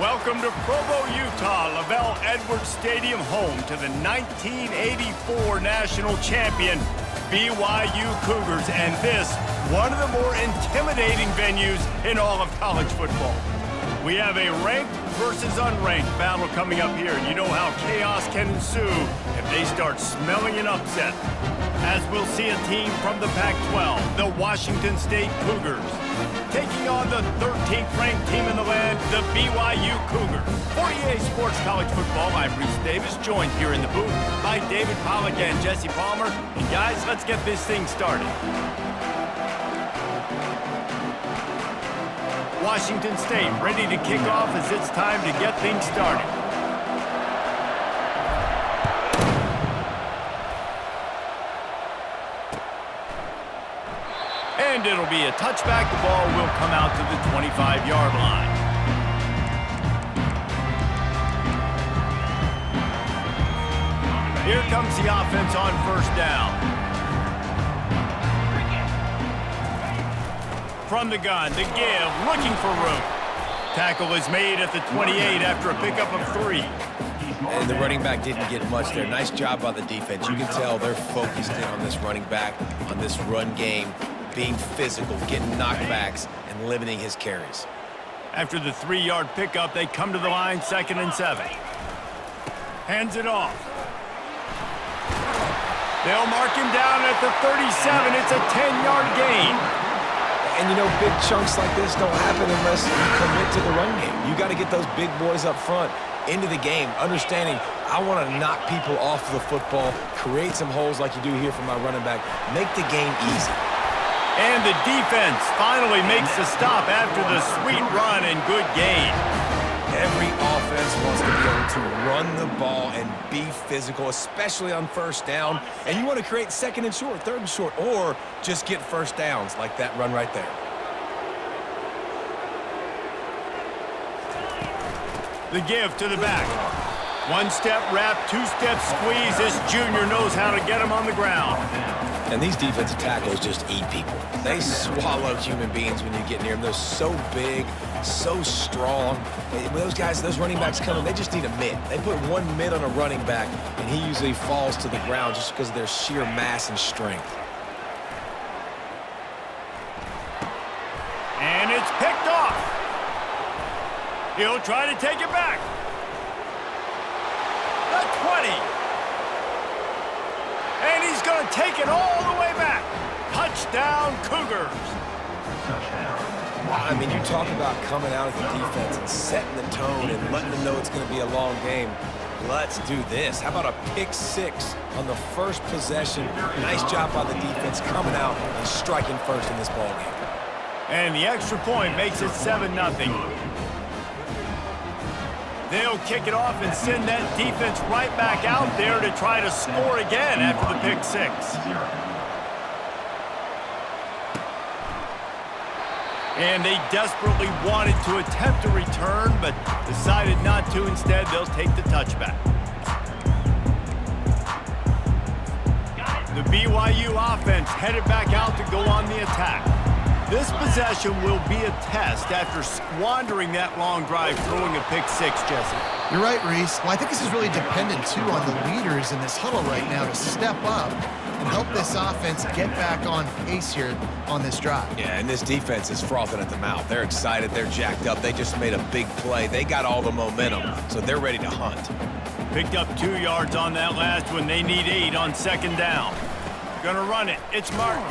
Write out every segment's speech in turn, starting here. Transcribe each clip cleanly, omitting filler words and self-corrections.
Welcome to Provo, Utah, Lavelle Edwards Stadium, home to the 1984 national champion BYU Cougars, and this, one of the more intimidating venues in all of college football. We have a ranked versus unranked battle coming up here, and you know how chaos can ensue if they start smelling an upset. As we'll see a team from the Pac-12, the Washington State Cougars, taking on the 13th ranked team in the land, the BYU Cougars. For EA Sports College Football, I'm Reese Davis, joined here in the booth by David Pollack and Jesse Palmer. And guys, let's get this thing started. Washington State ready to kick off as it's time to get things started. And it'll be a touchback. The ball will come out to the 25-yard line. Here comes the offense on first down. From the gun, the give, looking for room. Tackle is made at the 28 after a pickup of 3. And the running back didn't get much there. Nice job by the defense. You can tell they're focused in on this running back, on this run game, being physical, getting knockbacks, and limiting his carries. After the 3-yard pickup, they come to the line, 2nd and 7. Hands it off. They'll mark him down at the 37. It's a 10-yard gain. And, you know, big chunks like this don't happen unless you commit to the run game. You got to get those big boys up front into the game, understanding I want to knock people off the football, create some holes like you do here for my running back, make the game easy. And the defense finally makes the stop after the sweet run and good gain. Every offense wants to be able to run the ball and be physical, especially on first down. And you want to create 2nd and short, 3rd and short, or just get first downs like that run right there. The give to the back. 1-step wrap, 2-step squeeze. This junior knows how to get him on the ground. And these defensive tackles just eat people. They swallow human beings when you get near them. They're so big, so strong. When those guys, those running backs come in, they just need a mid. They put one mid on a running back, and he usually falls to the ground just because of their sheer mass and strength. And it's picked off. He'll try to take it back. The 20. And he's going to take it all the way back. Touchdown, Cougars. I mean, you talk about coming out of the defense and setting the tone and letting them know it's going to be a long game. Let's do this. How about a pick 6 on the first possession? Nice job by the defense coming out and striking first in this ball game. And the extra point makes it 7-0. They'll kick it off and send that defense right back out there to try to score again after the pick 6. And they desperately wanted to attempt a return, but decided not to. Instead, they'll take the touchback. The BYU offense headed back out to go on the attack. This possession will be a test after squandering that long drive, throwing a pick 6, Jesse. You're right, Reese. Well, I think this is really dependent, too, on the leaders in this huddle right now to step up and help this offense get back on pace here on this drive. Yeah, and this defense is frothing at the mouth. They're excited. They're jacked up. They just made a big play. They got all the momentum, so they're ready to hunt. Picked up 2 yards on that last one. They need 8 on 2nd down. Gonna run it. It's Martin.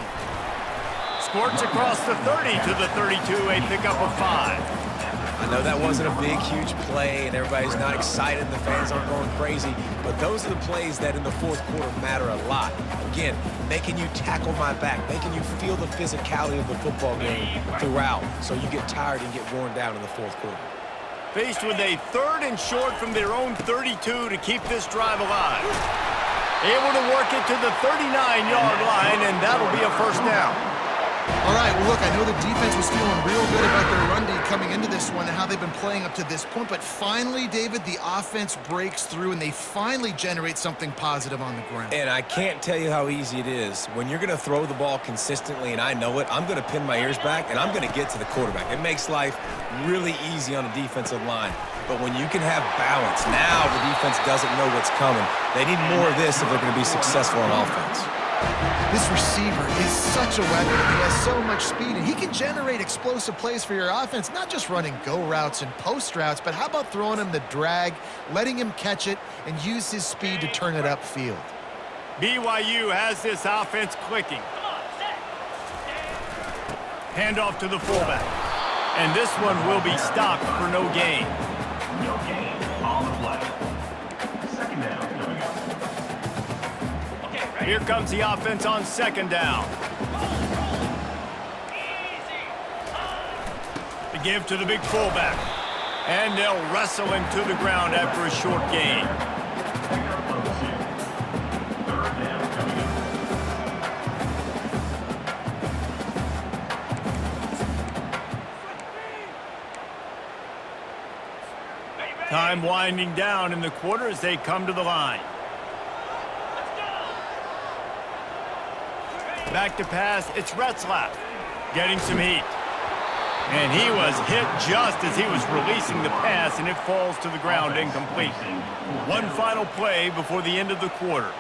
Squirts across the 30 to the 32, a pickup of 5. I know that wasn't a big, huge play, and everybody's not excited. The fans aren't going crazy, but those are the plays that in the 4th quarter matter a lot. Again, making you tackle my back, making you feel the physicality of the football game throughout, so you get tired and get worn down in the 4th quarter. Faced with a 3rd and short from their own 32 to keep this drive alive. Able to work it to the 39-yard line, and that'll be a first down. Well, Right. Well, look, I know the defense was feeling real good about their run D coming into this one and how they've been playing up to this point. But finally, David, the offense breaks through and they finally generate something positive on the ground. And I can't tell you how easy it is. When you're going to throw the ball consistently, and I know it, I'm going to pin my ears back, and I'm going to get to the quarterback. It makes life really easy on the defensive line. But when you can have balance, now the defense doesn't know what's coming. They need more of this if they're going to be successful on offense. This receiver is such a weapon. He has so much speed, and he can generate explosive plays for your offense, not just running go routes and post routes, but how about throwing him the drag, letting him catch it, and use his speed to turn it upfield. BYU has this offense clicking. Handoff to the fullback. And this one will be stopped for no gain. No gain on the play. Second down coming up. Here comes the offense on second down. The give to the big fullback. And they'll wrestle him to the ground after a short gain. Third down coming up. Time winding down in the quarter as they come to the line. Back to pass, it's Retzlaff getting some heat. And he was hit just as he was releasing the pass, and it falls to the ground incomplete. One final play before the end of the quarter.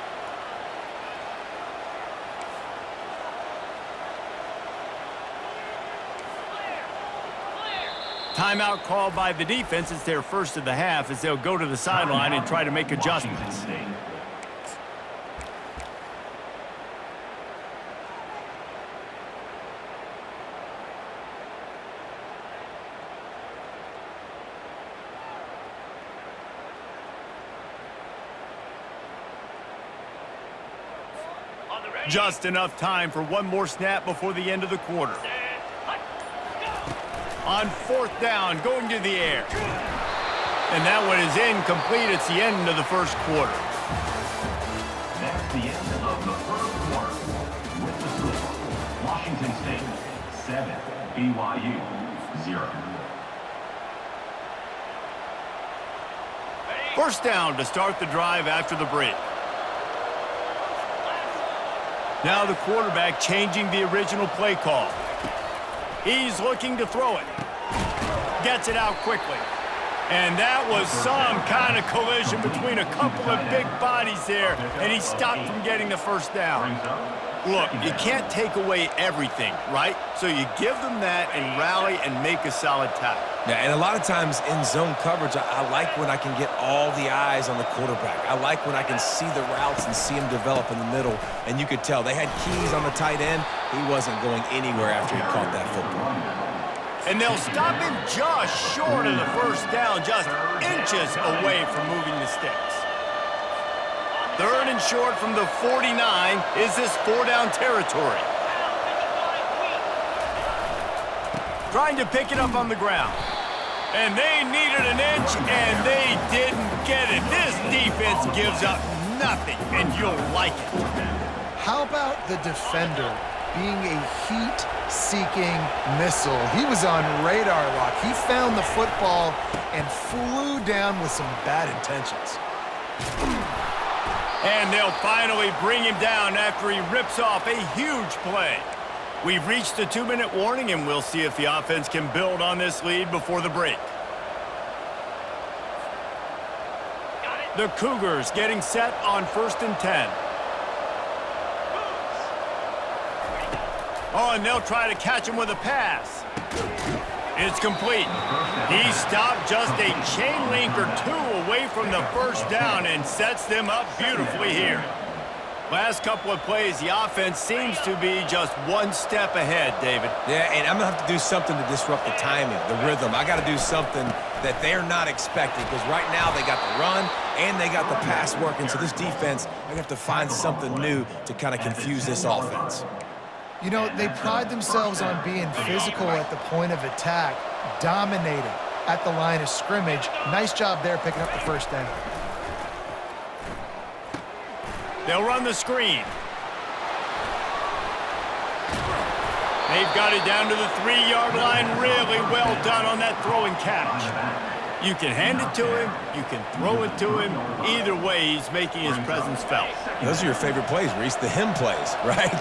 Timeout called by the defense. It's their first of the half as they'll go to the sideline and try to make adjustments. Just enough time for one more snap before the end of the quarter. On fourth down, going to the air. And that one is incomplete. It's the end of the first quarter. That's the end of the first quarter. With the score, Washington State 7, BYU 0. First down to start the drive after the break. Now the quarterback changing the original play call. He's looking to throw it. Gets it out quickly. And that was some kind of collision between a couple of big bodies there, and he stopped from getting the first down. Look, you can't take away everything, right? So you give them that and rally and make a solid tackle. Yeah, and a lot of times in zone coverage, I like when I can get all the eyes on the quarterback. I like when I can see the routes and see him develop in the middle. And you could tell they had keys on the tight end. He wasn't going anywhere after he caught that football. And they'll stop him just short of the first down, just inches away from moving the sticks. Third and short from the 49. Is this four-down territory? Trying to pick it up on the ground. And they needed an inch, and they didn't get it. This defense gives up nothing, and you'll like it. How about the defender being a heat-seeking missile? He was on radar lock. He found the football and flew down with some bad intentions. And they'll finally bring him down after he rips off a huge play. We've reached the 2-minute warning, and we'll see if the offense can build on this lead before the break. The Cougars getting set on 1st and 10. Oh, and they'll try to catch him with a pass. It's complete. He stopped just a chain link or two away from the first down and sets them up beautifully here. Last couple of plays, the offense seems to be just one step ahead, David. Yeah, and I'm going to have to do something to disrupt the timing, the rhythm. I got to do something that they're not expecting, because right now they got the run and they got the pass working. So this defense, I have to find something new to kind of confuse this offense. You know, they pride themselves on being physical at the point of attack, dominating at the line of scrimmage. Nice job there picking up the first down. They'll run the screen. They've got it down to the 3-yard line. Really well done on that throw and catch. You can hand it to him. You can throw it to him. Either way, he's making his presence felt. Those are your favorite plays, Reese, the him plays, right?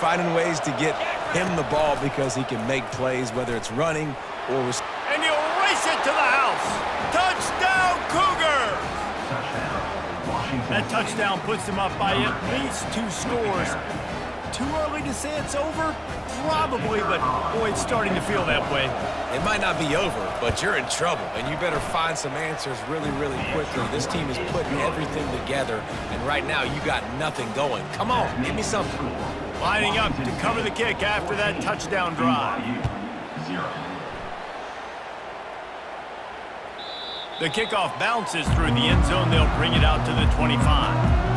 Finding ways to get him the ball because he can make plays, whether it's running or... And he'll race it to the house. Touchdown, Cougars! That touchdown puts them up by at least 2 scores. Too early to say it's over? Probably, but boy, it's starting to feel that way. It might not be over, but you're in trouble, and you better find some answers really, really quickly. This team is putting everything together, and right now you got nothing going. Come on, give me something. Lining up to cover the kick after that touchdown drive. The kickoff bounces through the end zone. They'll bring it out to the 25.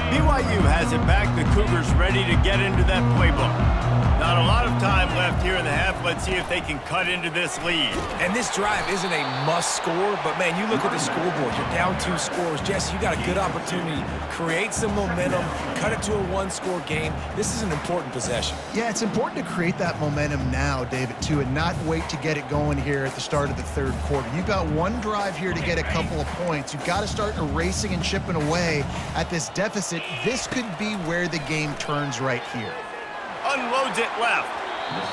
BYU has it back. The Cougars ready to get into that playbook. Not a lot of time left here in the half. Let's see if they can cut into this lead. And this drive isn't a must score, but man, you look at the scoreboard. You're down 2 scores. Jesse, you got a good opportunity. Create some momentum. Cut it to a 1-score game. This is an important possession. Yeah, it's important to create that momentum now, David, too, and not wait to get it going here at the start of the 3rd quarter. You've got one drive here to get a couple of points. You've got to start erasing and chipping away at this deficit. This could be where the game turns right here. Unloads it left.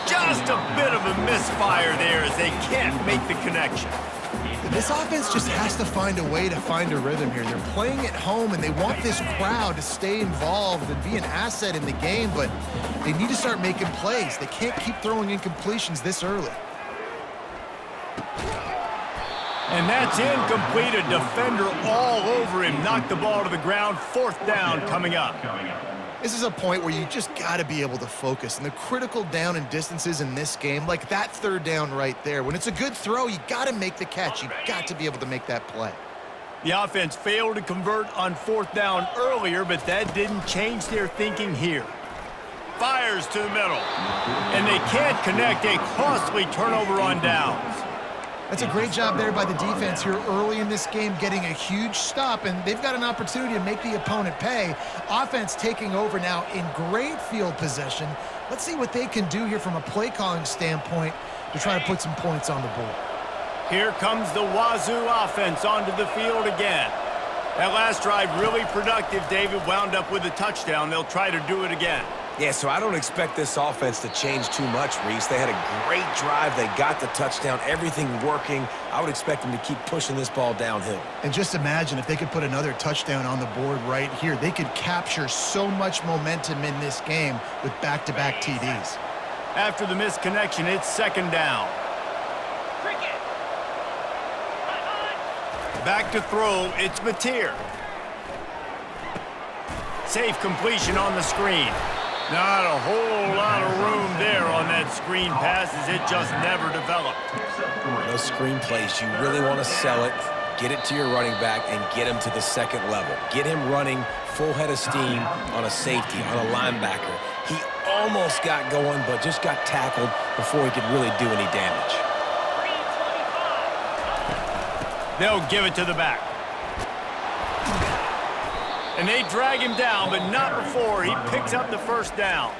Just a bit of a misfire there as they can't make the connection. This offense just has to find a way to find a rhythm here. They're playing at home, and they want this crowd to stay involved and be an asset in the game, but they need to start making plays. They can't keep throwing incompletions this early. And that's incomplete. A defender all over him. Knocked the ball to the ground. 4th down coming up. This is a point where you just got to be able to focus. And the critical down and distances in this game, like that 3rd down right there, when it's a good throw, you got to make the catch. You got to be able to make that play. The offense failed to convert on 4th down earlier, but that didn't change their thinking here. Fires to the middle. And they can't connect. A costly turnover on downs. That's a great job there by the defense here early in this game, getting a huge stop, and they've got an opportunity to make the opponent pay. Offense taking over now in great field possession. Let's see what they can do here from a play calling standpoint to try to put some points on the board. Here comes the Wazoo offense onto the field again. That last drive really productive. David wound up with a touchdown. They'll try to do it again. Yeah, so I don't expect this offense to change too much, Reese. They had a great drive. They got the touchdown, everything working. I would expect them to keep pushing this ball downhill. And just imagine if they could put another touchdown on the board right here. They could capture so much momentum in this game with back-to-back TDs. After the missed connection, it's 2nd down. Back to throw, it's Mateer. Safe completion on the screen. Not a whole lot of room there on that screen pass as it just never developed. Those screen plays, you really want to sell it, get it to your running back, and get him to the 2nd level. Get him running full head of steam on a safety, on a linebacker. He almost got going, but just got tackled before he could really do any damage. They'll give it to the back. And they drag him down, but not before he picks up the 1st down.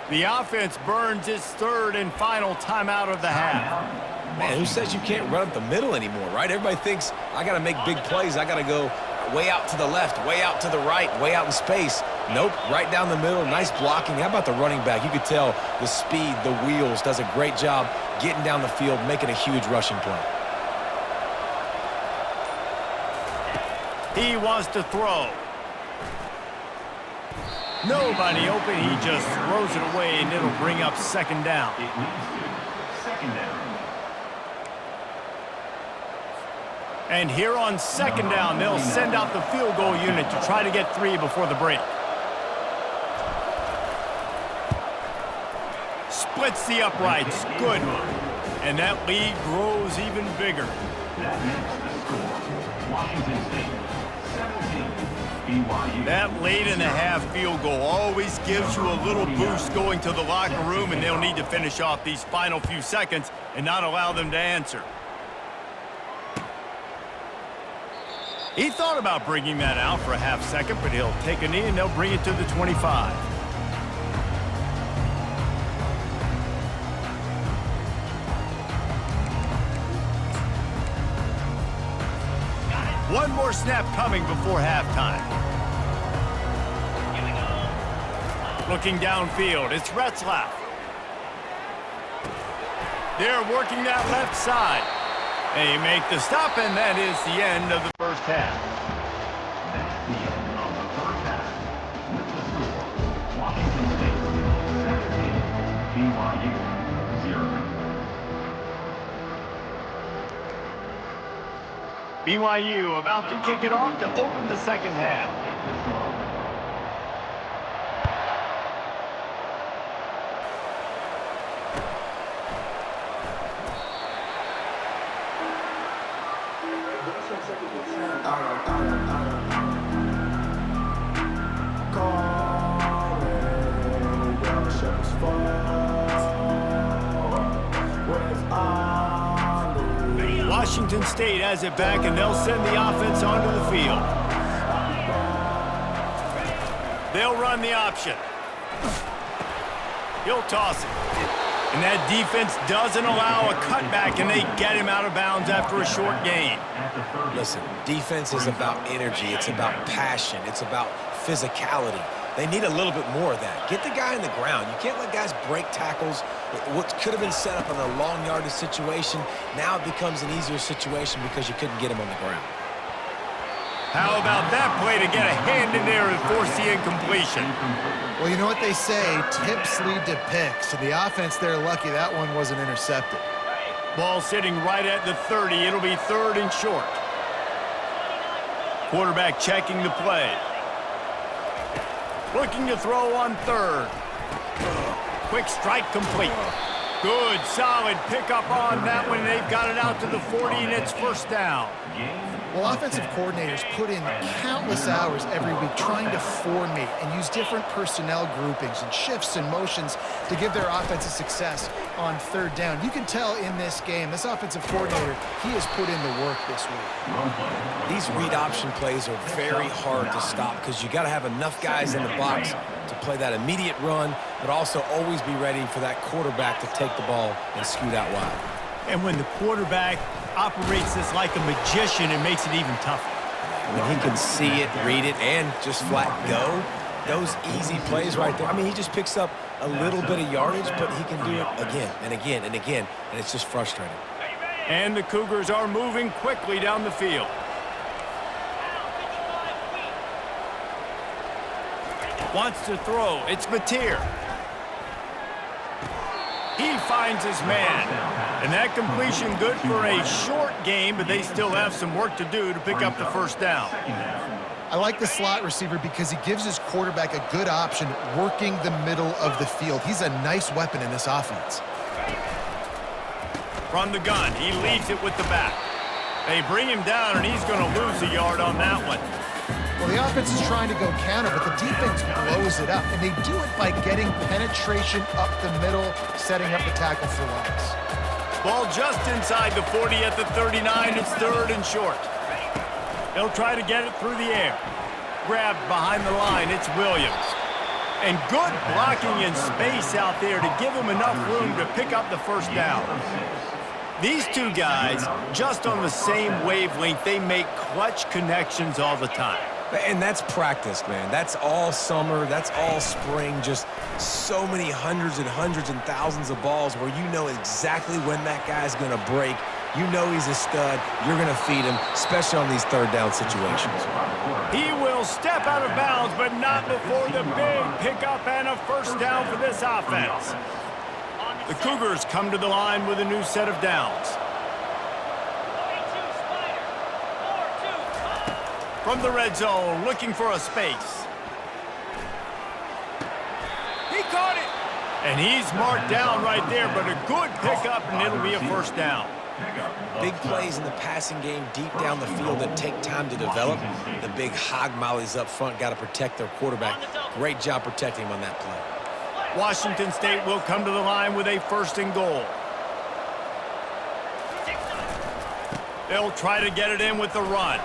The offense burns its 3rd and final timeout of the half. Man, who says you can't run up the middle anymore, right? Everybody thinks, I got to make big plays. I got to go way out to the left, way out to the right, way out in space. Nope, right down the middle, nice blocking. How about the running back? You could tell the speed, the wheels, does a great job getting down the field, making a huge rushing play. He wants to throw. Nobody open. He just throws it away, and it'll bring up 2nd down. It leads to 2nd down. And here on 2nd down, they'll send out the field goal unit to try to get 3 before the break. Splits the uprights. Good. And that lead grows even bigger. That makes the score. Washington State 17, BYU. That late in the half field goal always gives you a little boost going to the locker room, and they'll need to finish off these final few seconds and not allow them to answer. He thought about bringing that out for a half second, but he'll take a knee and they'll bring it to the 25. One more snap coming before halftime. Looking downfield, it's Retzlaff. They're working that left side. They make the stop, and that is the end of the first half. That's the end of the first half. With the score, Washington State 17, BYU 0. BYU about to kick it off to open the second half. Washington State has it back, and they'll send the offense onto the field. They'll run the option. He'll toss it. And that defense doesn't allow a cutback, and they get him out of bounds after a short gain. Listen, defense is about energy. It's about passion. It's about physicality. They need a little bit more of that. Get the guy on the ground. You can't let guys break tackles. What could have been set up in a long yardage situation, now it becomes an easier situation because you couldn't get him on the ground. How about that play to get a hand in there and force the incompletion? Well, you know what they say, tips lead to picks. To the offense, they're lucky that one wasn't intercepted. Ball sitting right at the 30. It'll be third and short. Quarterback checking the play. Looking to throw on third. Quick strike complete. Good, solid pickup on that one. They've got it out to the 40, and it's first down. Well, offensive coordinators put in countless hours every week trying to formate and use different personnel groupings and shifts and motions to give their offensive success on third down. You can tell in this game, this offensive coordinator, he has put in the work this week. These read option plays are very hard to stop because you got to have enough guys in the box to play that immediate run, but also always be ready for that quarterback to take the ball and scoot out wide. And when the quarterback operates this like a magician, it makes it even tougher. When he can see it, read it, and just flat go, those easy plays right there. I mean, he just picks up a little bit of yardage, but he can do it again and again and again, and it's just frustrating. And the Cougars are moving quickly down the field. Wants to throw. It's Mateer. He finds his man. And that completion good for a short game, but they still have some work to do to pick up the first down. I like the slot receiver because he gives his quarterback a good option working the middle of the field. He's a nice weapon in this offense. From the gun, he leaves it with the back. They bring him down, and he's going to lose a yard on that one. Well, the offense is trying to go counter, but the defense blows it up, and they do it by getting penetration up the middle, setting up the tackle for loss. Ball just inside the 40 at the 39. It's third and short. They'll try to get it through the air. Grabbed behind the line. It's Williams. And good blocking in space out there to give him enough room to pick up the first down. These two guys, just on the same wavelength, they make clutch connections all the time. And that's practice, man. That's all summer. That's all spring. Just so many hundreds and thousands of balls where you know exactly when that guy's going to break. You know he's a stud. You're going to feed him, especially on these third down situations. He will step out of bounds, but not before the big pickup and a first down for this offense. The Cougars come to the line with a new set of downs. From the red zone, looking for a space. He caught it. And he's marked down right there, but a good pickup, and it'll be a first down. Big plays in the passing game deep down the field that take time to develop. The big hog mollies up front got to protect their quarterback. Great job protecting him on that play. Washington State will come to the line with a 1st and goal. They'll try to get it in with the run.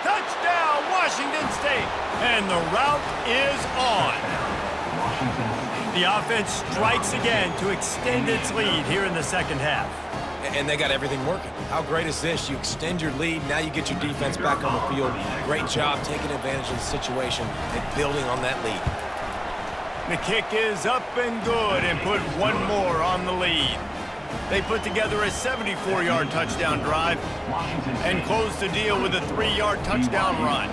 Touchdown, Washington State! And the route is on. The offense strikes again to extend its lead here in the 2nd half. And they got everything working. How great is this? You extend your lead, now you get your defense back on the field. Great job taking advantage of the situation and building on that lead. The kick is up and good and put one more on the lead. They put together a 74-yard touchdown drive and close the deal with a 3-yard touchdown run.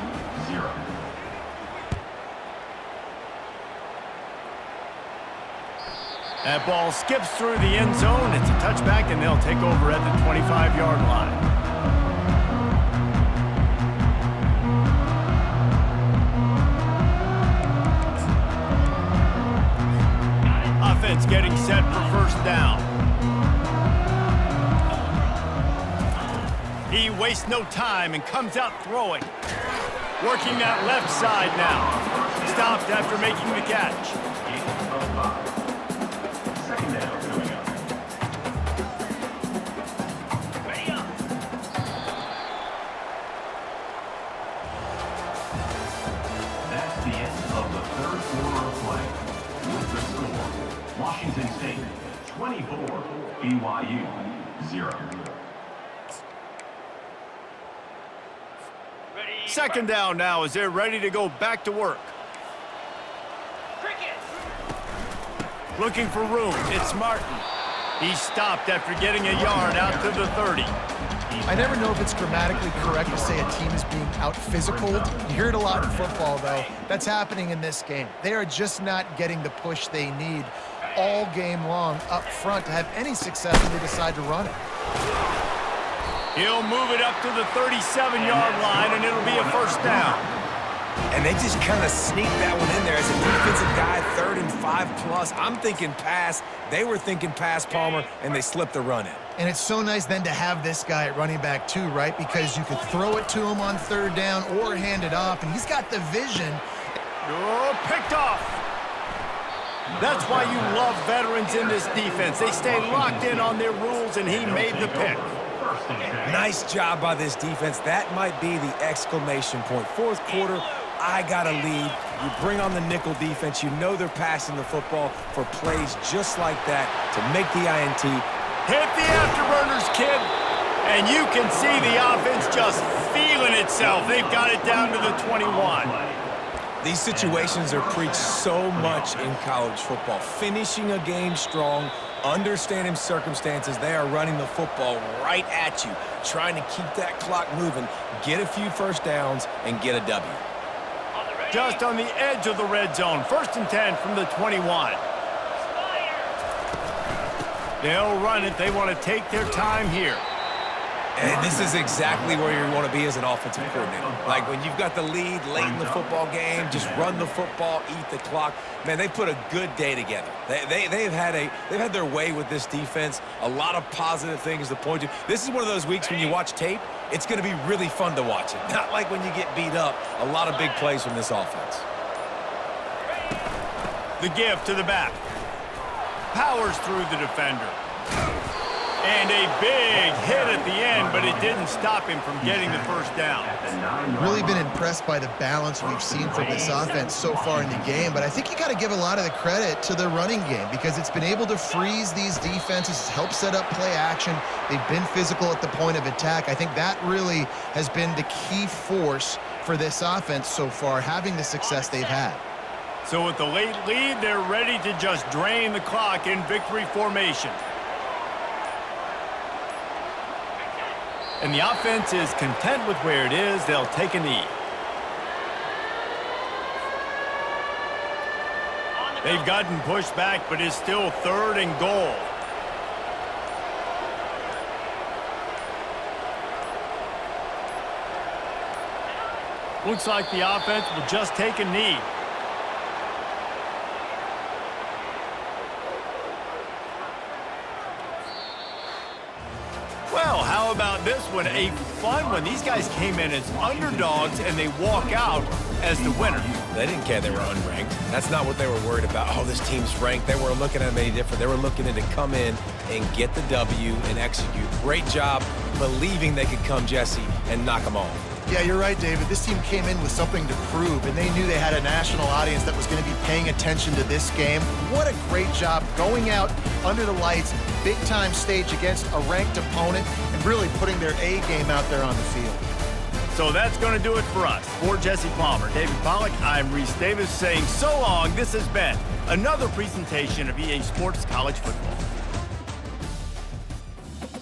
That ball skips through the end zone. It's a touchback, and they'll take over at the 25-yard line. Offense getting set for 1st down. He wastes no time and comes out throwing. Working that left side now. Stopped after making the catch. That's the end of the 3rd quarter of play. With the score, Washington State 24, BYU 0. 2nd down now as they're ready to go back to work. Looking for room. It's Martin. He stopped after getting a yard out to the 30. I never know if it's grammatically correct to say a team is being out-physicaled. You hear it a lot in football, though. That's happening in this game. They are just not getting the push they need all game long up front to have any success when they decide to run it. He'll move it up to the 37-yard line, and it'll be a 1st down. And they just kind of sneaked that one in there as a defensive guy, 3rd and 5+. I'm thinking pass. They were thinking pass, Palmer, and they slipped the run in. And it's so nice then to have this guy at running back too, right? Because you could throw it to him on 3rd down or hand it off, and he's got the vision. Oh, picked off. That's why you love veterans in this defense. They stay locked in on their rules, and he made the pick. Nice job by this defense. That might be the exclamation point. 4th quarter, I got a lead. You bring on the nickel defense. You know they're passing the football for plays just like that to make the INT. Hit the afterburners, kid. And you can see the offense just feeling itself. They've got it down to the 21. These situations are preached so much in college football. Finishing a game strong, understanding circumstances. They are running the football right at you, trying to keep that clock moving, get a few 1st downs, and get a W. Just on the edge of the red zone. 1st and 10 from the 21. They'll run it. They want to take their time here. And this is exactly where you want to be as an offensive coordinator. Like when you've got the lead late in the football game, just run the football, eat the clock. Man, they put a good day together. They've had their way with this defense. A lot of positive things to point to. This is one of those weeks when you watch tape, it's going to be really fun to watch it. Not like when you get beat up. A lot of big plays from this offense. The give to the back. Powers through the defender. And a big hit at the end, but it didn't stop him from getting the 1st down. Really been impressed by the balance we've seen from this offense so far in the game, but I think you got to give a lot of the credit to the running game because it's been able to freeze these defenses, help set up play action. They've been physical at the point of attack. I think that really has been the key force for this offense so far, having the success they've had. So with the late lead, they're ready to just drain the clock in victory formation. And the offense is content with where it is. They'll take a knee. They've gotten pushed back, but it's still 3rd and goal. Looks like the offense will just take a knee. Well, how about this one? A fun one. These guys came in as underdogs, and they walk out as the winner. They didn't care they were unranked. That's not what they were worried about. Oh, this team's ranked. They weren't looking at them any different. They were looking to come in and get the W and execute. Great job believing they could come, Jesse, and knock them off. Yeah, you're right, David. This team came in with something to prove, and they knew they had a national audience that was going to be paying attention to this game. What a great job going out under the lights, big-time stage against a ranked opponent, and really putting their A game out there on the field. So that's going to do it for us. For Jesse Palmer, David Pollack, I'm Reese Davis saying so long. This has been another presentation of EA Sports College Football.